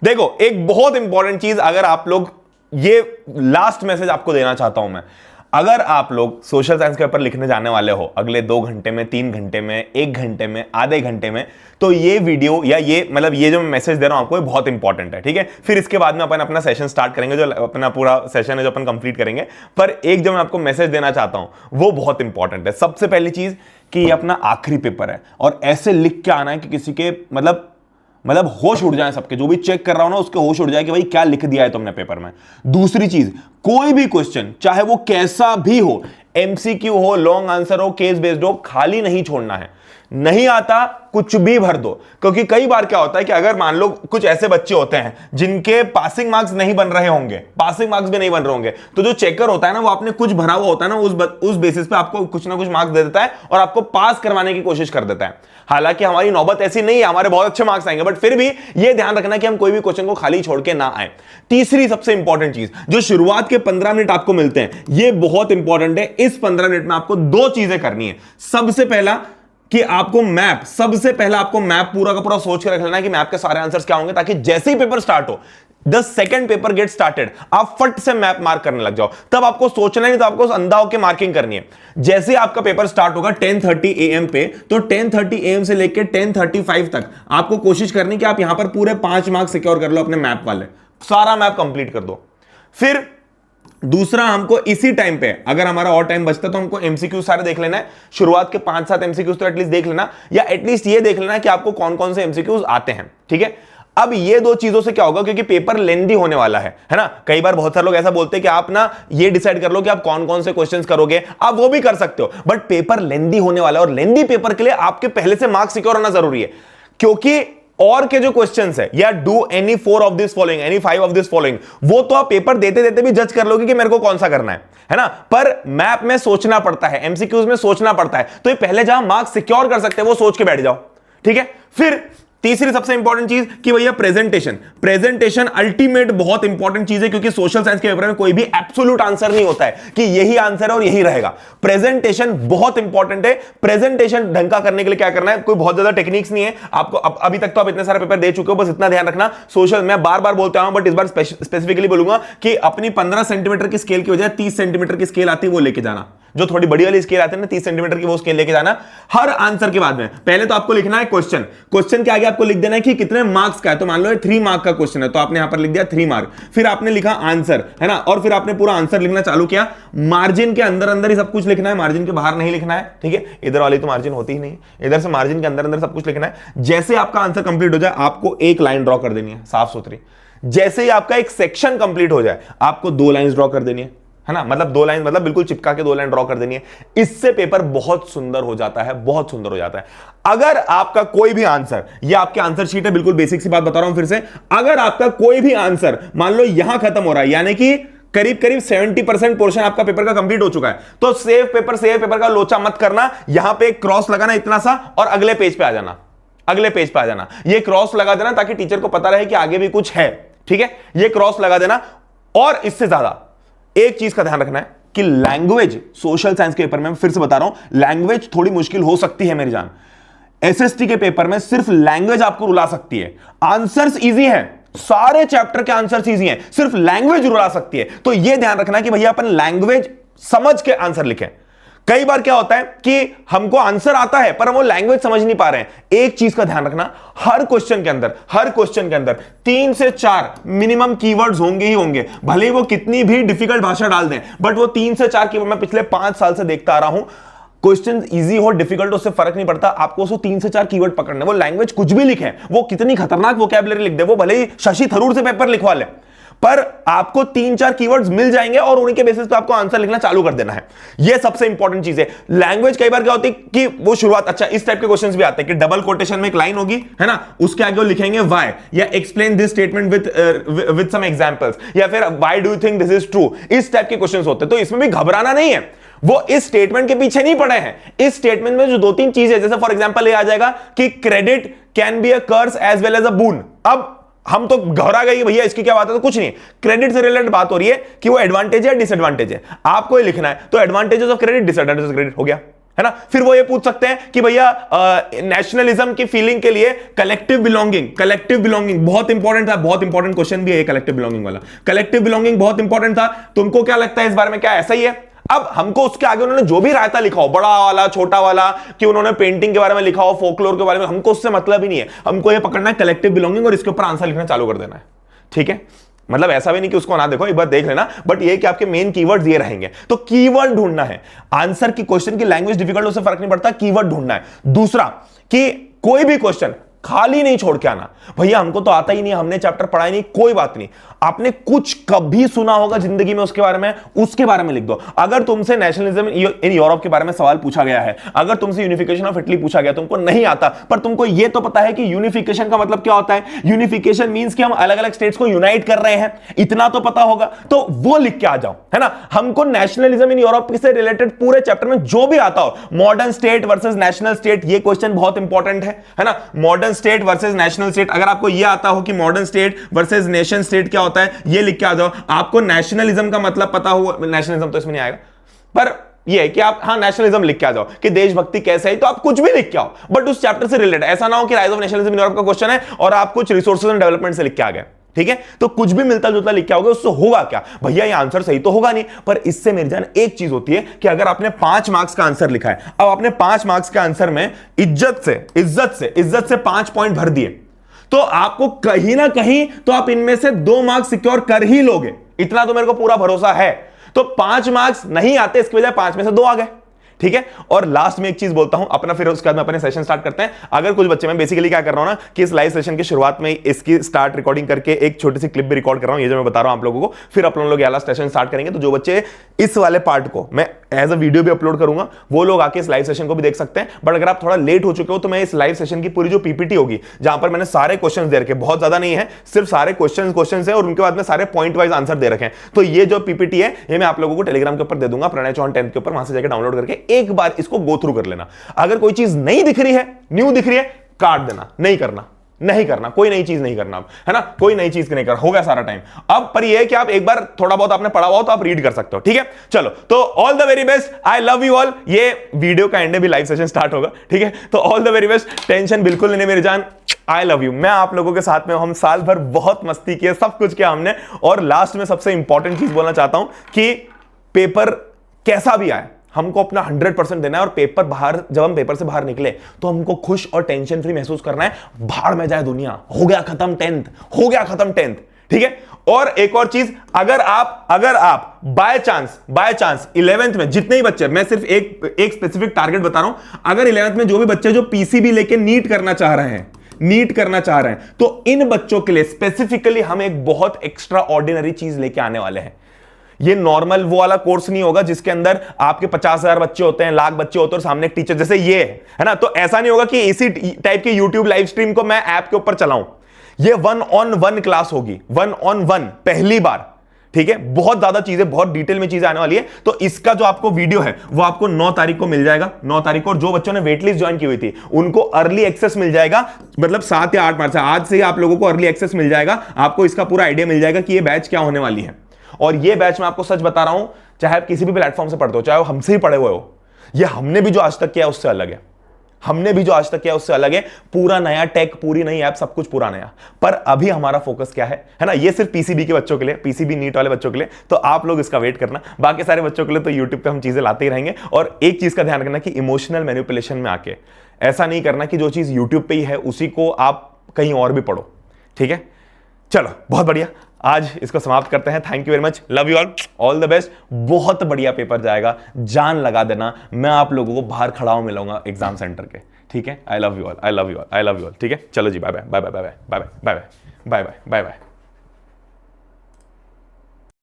देखो एक बहुत इंपॉर्टेंट चीज, अगर आप लोग, ये लास्ट मैसेज आपको देना चाहता हूं मैं, अगर आप लोग सोशल साइंस के पेपर लिखने जाने वाले हो अगले 2 घंटे में, 3 घंटे में, 1 घंटे में, आधे घंटे में, तो ये वीडियो या ये मतलब ये जो मैं मैसेज दे रहा हूं आपको, ये बहुत इंपॉर्टेंट है, ठीक है। फिर इसके बाद में अपन अपना सेशन स्टार्ट करेंगे, जो अपना पूरा सेशन है जो अपन कंप्लीट करेंगे। पर एक जो मैं आपको मैसेज देना चाहता हूं वो बहुत इंपॉर्टेंट है। सबसे पहली चीज कि ये अपना आखिरी पेपर है और ऐसे लिख के आना है कि किसी के मतलब होश उड़ जाए, सबके जो भी चेक कर रहा हो ना उसके होश उड़ जाए कि भाई क्या लिख दिया है तुमने पेपर में। दूसरी चीज, कोई भी क्वेश्चन चाहे वो कैसा भी हो, एमसीक्यू हो, लॉन्ग आंसर हो, केस बेस्ड हो, खाली नहीं छोड़ना है। नहीं आता कुछ भी भर दो, क्योंकि कई बार क्या होता है कि अगर मान लो कुछ ऐसे बच्चे होते हैं जिनके पासिंग मार्क्स नहीं बन रहे होंगे, पासिंग मार्क्स भी नहीं बन रहे होंगे, तो जो चेकर होता है ना वो आपने कुछ भरा हुआ होता है ना, उस बेसिस पे आपको कुछ ना कुछ मार्क्स दे देता है और आपको पास करवाने की कोशिश कर देता है। हालांकि हमारी नौबत ऐसी नहीं है, हमारे बहुत अच्छे मार्क्स आएंगे, बट फिर भी ये ध्यान रखना कि हम कोई भी क्वेश्चन को खाली छोड़ के ना आए। तीसरी सबसे इंपॉर्टेंट चीज, जो शुरुआत के 15 मिनट आपको मिलते हैं, ये बहुत इंपॉर्टेंट है। इस 15 मिनट में आपको 2 चीजें करनी है। सबसे पहला कि आपको मैप, सबसे पहला आपको मैप पूरा का पूरा सोच के रख लेना है कि मैप के सारे आंसर्स क्या होंगे, ताकि जैसे ही पेपर स्टार्ट हो, the second paper get started, आप फट से मैप मार्क करने लग जाओ। तब आपको सोचना नहीं, तो आपको अंधा होकर मार्किंग करनी है। जैसे आपका पेपर स्टार्ट होगा 10:30 AM पे, तो 10:30 AM से लेकर 10:35 तक आपको कोशिश करनी कि आप यहां पर पूरे 5 मार्क्स सिक्योर कर लो अपने मैप वाले, सारा मैप कंप्लीट कर दो। फिर दूसरा, हमको इसी टाइम पे अगर हमारा और टाइम बचता तो हमको एमसीक्यू सारे देख लेना है। शुरुआत के 5-7 एमसीक्यूज तो एटलीस्ट देख लेना, या एटलीस्ट ये देख लेना कि आपको कौन कौन से एमसीक्यूज आते हैं, ठीक है। अब ये 2 चीजों से क्या होगा, क्योंकि पेपर लेंदी होने वाला है ना। कई बार बहुत सारे लोग ऐसा बोलते हैं कि आप ना ये डिसाइड कर लो कि आप कौन कौन से क्वेश्चंस करोगे, आप वो भी कर सकते हो, बट पेपर लेंदी होने वाला है और लेंदी पेपर के लिए आपके पहले से मार्क्स सिक्योर होना जरूरी है। क्योंकि और के जो क्वेश्चंस है, या do any 4 of this following, any 5 of this following, वो तो आप पेपर देते देते भी जज कर लोगे कि मेरे को कौन सा करना है ना। पर मैप में सोचना पड़ता है, एमसीक्यूज में सोचना पड़ता है, तो ये पहले जहां मार्क्स सिक्योर कर सकते हैं वो सोच के बैठ जाओ, ठीक है। फिर तीसरी सबसे इंपॉर्टेंट चीज कि भैया प्रेजेंटेशन अल्टीमेट बहुत इंपॉर्टेंट चीज है, क्योंकि सोशल साइंस के पेपर में कोई भी एब्सोल्यूट आंसर नहीं होता है कि यही आंसर है और यही रहेगा। प्रेजेंटेशन बहुत इंपॉर्टेंट है। प्रेजेंटेशन ढंग का करने के लिए क्या करना है, कोई बहुत ज्यादा टेक्निक्स नहीं है आपको। अभी तक तो आप इतने सारे पेपर दे चुके हो, बस इतना ध्यान रखना, सोशल, मैं बार बार बोलता हूं बट इस बार स्पेसिफिकली बोलूंगा कि अपनी 15 सेंटीमीटर की स्केल की वजह 30 सेंटीमीटर की स्केल आती है वो लेके जाना, जो थोड़ी बड़ी वाली स्केल आती है ना 30 सेंटीमीटर की, वो स्केल लेके जाना हर आंसर के बाद में। पहले तो आपको लिखना है क्वेश्चन के आगे आपको लिख देना है कि कितने मार्क्स का है। तो मान लो 3 मार्क का क्वेश्चन है, तो आपने यहां पर लिख दिया 3 मार्क, फिर आपने लिखा आंसर, है ना, और फिर आपने पूरा आंसर लिखना चालू किया। मार्जिन के अंदर अंदर ही सब कुछ लिखना है, मार्जिन के बाहर नहीं लिखना है, ठीक है। इधर वाली तो मार्जिन होती ही नहीं, इधर से मार्जिन के अंदर अंदर सब कुछ लिखना है। जैसे आपका आंसर कंप्लीट हो जाए आपको एक लाइन ड्रॉ कर देनी है साफ सुथरी। जैसे ही आपका एक सेक्शन कंप्लीट हो जाए आपको 2 लाइंस ड्रॉ कर देनी है ना, मतलब 2 लाइन, मतलब बिल्कुल चिपका के 2 लाइन ड्रॉ कर देनी है। इससे पेपर बहुत सुंदर हो जाता है, बहुत सुंदर हो जाता है। अगर आपका कोई भी आंसर, ये आपके आंसर शीट है, बिल्कुल बेसिक सी बात बता रहा हूं फिर से, अगर आपका कोई भी आंसर मान लो यहां खत्म हो रहा है, यानी कि करीब करीब 70% पोर्शन आपका पेपर का कंप्लीट हो चुका है, तो सेव पेपर का लोचा मत करना। यहां पे एक क्रॉस लगाना इतना सा और अगले पेज पे आ जाना, अगले पेज पे आ जाना। ये क्रॉस लगा देना ताकि टीचर को पता रहे कि आगे भी कुछ है, ठीक है। ये क्रॉस लगा देना। और इससे ज्यादा एक चीज का ध्यान रखना है कि लैंग्वेज, सोशल साइंस के पेपर में, फिर से बता रहा हूं, लैंग्वेज थोड़ी मुश्किल हो सकती है मेरी जान। एसएसटी के पेपर में सिर्फ लैंग्वेज आपको रुला सकती है। आंसर्स इजी हैं, सारे चैप्टर के आंसर्स इजी हैं, सिर्फ लैंग्वेज रुला सकती है। तो यह ध्यान रखना कि भैया अपन लैंग्वेज समझ के आंसर लिखें। कई बार क्या होता है कि हमको आंसर आता है पर हम वो लैंग्वेज समझ नहीं पा रहे हैं। एक चीज का ध्यान रखना, हर क्वेश्चन के अंदर 3 से 4 मिनिमम कीवर्ड्स होंगे ही होंगे, भले ही वो कितनी भी डिफिकल्ट भाषा डाल दें, बट वो 3 से 4 कीवर्ड मैं पिछले 5 साल से देखता आ रहा हूं। क्वेश्चन इजी हो डिफिकल्ट हो उससे फर्क नहीं पड़ता, आपको उसको 3 से 4 कीवर्ड पकड़ने। वो लैंग्वेज कुछ भी लिखे, वो कितनी खतरनाक वोकैबुलरी लिख दे, वो भले ही शशि थरूर से पेपर लिखवा ले, पर आपको 3-4 कीवर्ड्स मिल जाएंगे और उनके बेसिस पे आपको आंसर लिखना चालू कर देना है। यह सबसे इंपॉर्टेंट चीज है। लैंग्वेज कई बार क्या होती है कि वो शुरुआत, अच्छा इस टाइप के क्वेश्चंस भी आते हैं कि डबल कोटेशन में एक लाइन होगी, है ना, उसके आगे वो लिखेंगे व्हाई, या explain this statement with some examples, या फिर why do you think this is true. इस टाइप के क्वेश्चंस होते हैं। तो इसमें भी घबराना नहीं है, वो इस स्टेटमेंट के पीछे नहीं पड़े हैं। इस स्टेटमेंट में जो 2-3 चीजें, जैसे फॉर एग्जांपल ये आ जाएगा कि credit can be a curse as well as a boon. अब हम तो घबरा गए भैया इसकी क्या बात है, तो कुछ नहीं, क्रेडिट से रिलेटेड बात हो रही है कि वो एडवांटेज है डिसएडवांटेज है, आपको ये लिखना है। तो advantages of credit, disadvantages of credit हो गया, है ना। फिर वो ये पूछ सकते हैं कि भैया नेशनलिज्म की फीलिंग के लिए कलेक्टिव बिलोंगिंग बहुत इंपॉर्टेंट था, बहुत इंपॉर्टेंट क्वेश्चन भी है कलेक्टिव बिलोंगिंग वाला। कलेक्टिव बिलोंगिंग बहुत इंपॉर्टेंट था, तुमको क्या लगता है इस बारे में, क्या ऐसा ही है? अब हमको उसके आगे उन्होंने जो भी रायता लिखा हो, बड़ा वाला छोटा वाला, कि उन्होंने पेंटिंग के बारे में लिखा हो, फोकलोर के बारे में, हमको उससे मतलब ही नहीं है। हमको ये पकड़ना है कलेक्टिव बिलोंगिंग और इसके ऊपर आंसर लिखना चालू कर देना है, ठीक है। मतलब ऐसा भी नहीं कि उसको ना देखो, एक बार देख लेना, बट ये कि आपके मेन कीवर्ड्स ये रहेंगे। तो कीवर्ड ढूंढना है, आंसर की क्वेश्चन की लैंग्वेज डिफिकल्ट उससे फर्क नहीं पड़ता, कीवर्ड ढूंढना है। दूसरा कि कोई भी क्वेश्चन खाली नहीं छोड़ के आना, भैया हमको तो आता ही नहीं, हमने चैप्टर पढ़ा ही नहीं, कोई बात नहीं, आपने कुछ कभी सुना होगा जिंदगी में उसके बारे में लिख दो। अगर तुमसे नेशनलिज्म इन यूरोप के बारे में सवाल पूछा गया है, अगर तुमसे यूनिफिकेशन ऑफ इटली पूछा गया, तुमको नहीं आता, पर तुमको यह तो पता है कि यूनिफिकेशन का मतलब क्या होता है, यूनिफिकेशन मींस कि हम अलग अलग स्टेट्स को यूनाइट कर रहे हैं, इतना तो पता होगा, तो वो लिख के आ जाओ, है ना। हमको नेशनलिज्म इन यूरोप से रिलेटेड पूरे चैप्टर में जो भी आता हो, modern state versus national state, ये क्वेश्चन बहुत इंपॉर्टेंट है ना। Modern state versus national state, अगर आपको यह आता हो कि modern state versus nation state क्या होता है, ये लिख के आ जाओ। आपको नेशनलिज्म का मतलब पता हो, नेशनलिज्म तो इसमें नहीं आएगा, पर ये है कि आप हाँ नेशनलिज्म लिख के आ जाओ कि देशभक्ति कैसे है, तो आप कुछ भी लिख के आओ, बट उस चैप्टर से रिलेटेड। ऐसा ना हो कि rise of nationalism in Europe का क्वेश्चन है और आप कुछ रिसोर्सेज एंड डेवलपमेंट से लिख के आ गए, ठीक है। तो कुछ भी मिलता जुलता लिख के आओगे, उससे होगा क्या, भैया ये आंसर सही तो होगा नहीं, पर इससे मेरी जान एक चीज होती है कि अगर आपने 5 मार्क्स का आंसर लिखा है, अब आपने 5 मार्क्स के आंसर में इज्जत से 5 पॉइंट भर दिए, तो आपको कहीं ना कहीं तो आप इनमें से 2 मार्क्स सिक्योर कर ही लोगे, इतना तो मेरे को पूरा भरोसा है। तो 5 मार्क्स नहीं आते, इसकी वजह 5 में से 2 आ गए, ठीक है। और लास्ट में एक चीज बोलता हूं अपना, फिर उसके बाद में अपने सेशन स्टार्ट करते हैं। अगर कुछ बच्चे, मैं बेसिकली क्या कर रहा हूं ना कि इस लाइव सेशन की शुरुआत में इसकी स्टार्ट रिकॉर्डिंग करके एक छोटी सी क्लिप भी रिकॉर्ड कर रहा हूं, ये जो मैं बता रहा हूं आप लोगों को, फिर अपन लोग वाला सेशन स्टार्ट करेंगे। तो जो बच्चे इस वाले पार्ट को मैं एज अ वीडियो भी अपलोड करूंगा, वो लोग आके इस लाइव सेशन को भी देख सकते हैं। बट अगर आप थोड़ा लेट हो चुके हो, तो मैं इस लाइव सेशन की पूरी जो पीपीटी होगी, जहां पर मैंने सारे क्वेश्चन दे रखे, बहुत ज्यादा नहीं है, सिर्फ सारे क्वेश्चन है और उनके बाद में सारे पॉइंट वाइज आंसर दे रखे हैं, तो ये जो पीपीटी है ये मैं आप लोगों को टेलीग्राम के ऊपर दे दूंगा, प्रणय चौहान 10th के ऊपर, वहां से जाकर डाउनलोड करके एक बार इसको गो थ्रू कर लेना। अगर कोई चीज नहीं दिख रही है, न्यू दिख रही है, काट देना, नहीं करना, कोई नई चीज नहीं करना, है ना, कोई नई चीज नहीं करना, हो गया सारा टाइम अब। पर ये है कि आप एक बार थोड़ा बहुत आपने पढ़ा हुआ हो तो आप रीड कर सकते हो, ठीक है। चलो, तो all the very best, I love you all. ये वीडियो का एंड में भी लाइव सेशन स्टार्ट होगा, ठीक है। तो all the very best, tension बिल्कुल नहीं मेरी जान, आई लव यू। मैं आप लोगों के साथ में, हम साल भर बहुत मस्ती किए, सब कुछ किया हमने। और लास्ट में सबसे इंपॉर्टेंट चीज बोलना चाहता हूं कि पेपर कैसा भी आए, हमको अपना 100% देना है। और पेपर बाहर, जब हम पेपर से बाहर निकले तो हमको खुश और टेंशन फ्री महसूस करना है। भाड़ में जाए दुनिया, हो गया खत्म 10th, ठीक है। और एक और चीज, अगर आप बाय चांस 11th में जितने ही बच्चे, मैं सिर्फ एक स्पेसिफिक टारगेट बता रहा हूं, अगर 11th में जो भी बच्चे जो पीसीबी लेके नीट करना चाह रहे हैं, तो इन बच्चों के लिए स्पेसिफिकली हम एक बहुत एक्स्ट्रा ऑर्डिनरी चीज लेके आने वाले हैं। ये नॉर्मल वो वाला कोर्स नहीं होगा जिसके अंदर आपके 50,000 बच्चे होते हैं, लाख बच्चे होते हैं और सामने एक टीचर, जैसे ये है ना। तो ऐसा नहीं होगा कि इसी टाइप की YouTube लाइव स्ट्रीम को मैं ऐप के ऊपर चलाऊं। ये 1-on-1 क्लास होगी, 1-on-1 पहली बार, ठीक है। बहुत ज्यादा चीजें, बहुत डिटेल में चीजें आने वाली है। तो इसका जो आपको वीडियो है वो आपको 9 तारीख को मिल जाएगा, 9 तारीख को। और जो बच्चों ने वेटलिस्ट ज्वाइन की हुई थी उनको अर्ली एक्सेस मिल जाएगा, मतलब 7 या 8 मार्च से, आज से ही आप लोगों को अर्ली एक्सेस मिल जाएगा। आपको इसका पूरा आइडिया मिल जाएगा कि ये बैच क्या होने वाली है। और ये बैच मैं आपको सच बता रहा हूं, चाहे आप किसी भी प्लेटफॉर्म से पढ़ते हो, चाहे हमसे ही पढ़े हुए हो, ये हमने भी जो आज तक किया उससे अलग है। पूरा नया टेक, पूरी नई ऐप, सब कुछ पूरा नया। पर अभी हमारा फोकस क्या है ना, ये सिर्फ पीसीबी के बच्चों के लिए, पीसीबी नीट वाले बच्चों के लिए। तो आप लोग इसका वेट करना, बाकी सारे बच्चों के लिए तो यूट्यूब पे हम चीजें लाते ही रहेंगे। और एक चीज का ध्यान रखना कि इमोशनल मैनिपुलेशन में आके ऐसा नहीं करना कि जो चीज यूट्यूब पे ही है उसी को आप कहीं और भी पढ़ो, ठीक है। चलो, बहुत बढ़िया, आज इसको समाप्त करते हैं। Thank you very much, love you all the best. बहुत बढ़िया पेपर जाएगा, जान लगा देना। मैं आप लोगों को बाहर खड़ा हूं मिलूंगा एग्जाम सेंटर के, ठीक है। आई लव यू ऑल, ठीक है। चलो जी, बाय बाय।